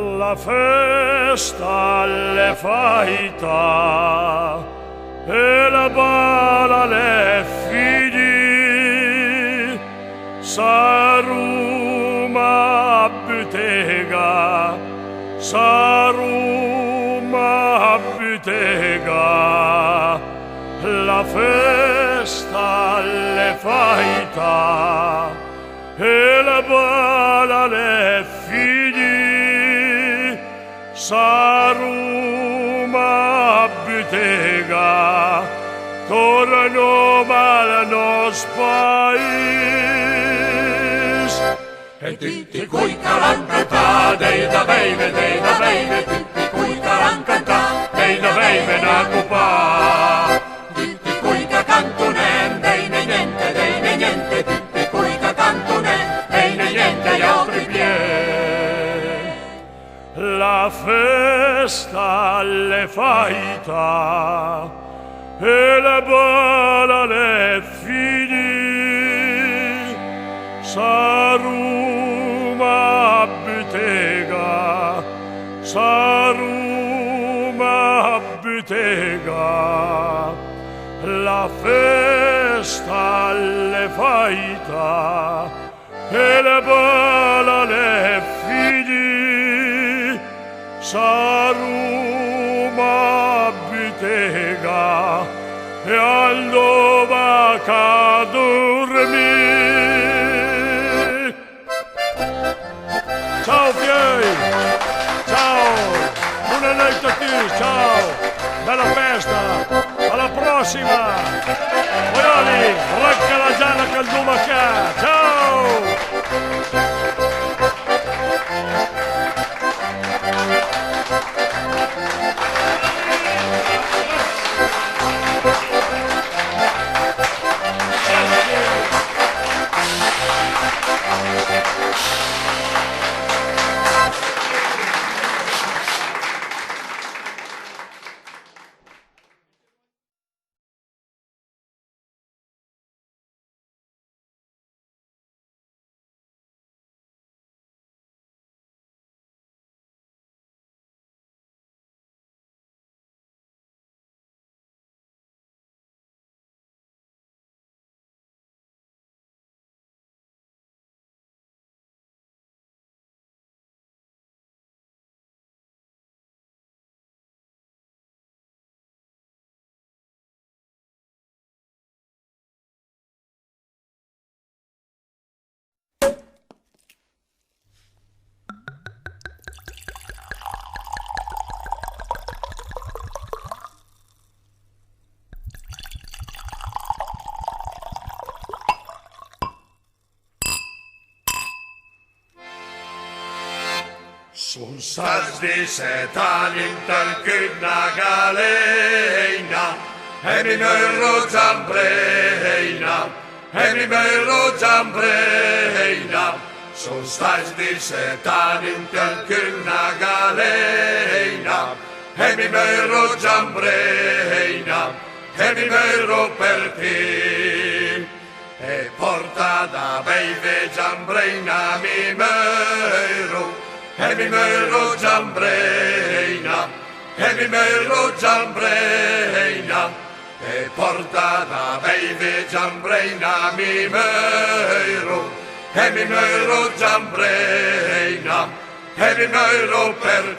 La festa alle faita e la bala le figli saruma butega la festa alle faita e la bala le figli saruma butega torno mal nos pais e tutti cui caran cantà dei da beve, tutti cui caran cantà dei da beve na cupà tutti cui ca cantonen dei ne niente tutti cui ca cantonen dei ne niente gli altri pie la festa alle faita e la bala le figli saruma butega la festa alle faita e la bala le figli saruma butega e al dova ca dormi. Ciao Piei, ciao, buona notte a tutti, ciao, bella festa, alla prossima, voglioli, racca la gialla col dumacà, ciao! Sun stats dissetan intel kydna galeina, hemi mörro jambreina. Sun stats dissetan intel kydna galeina, hemi mörro per te. E porta da beve jambreina mi mörro, e mi mero jambreina, e porta da beve jambreina mi mero, e mi mero per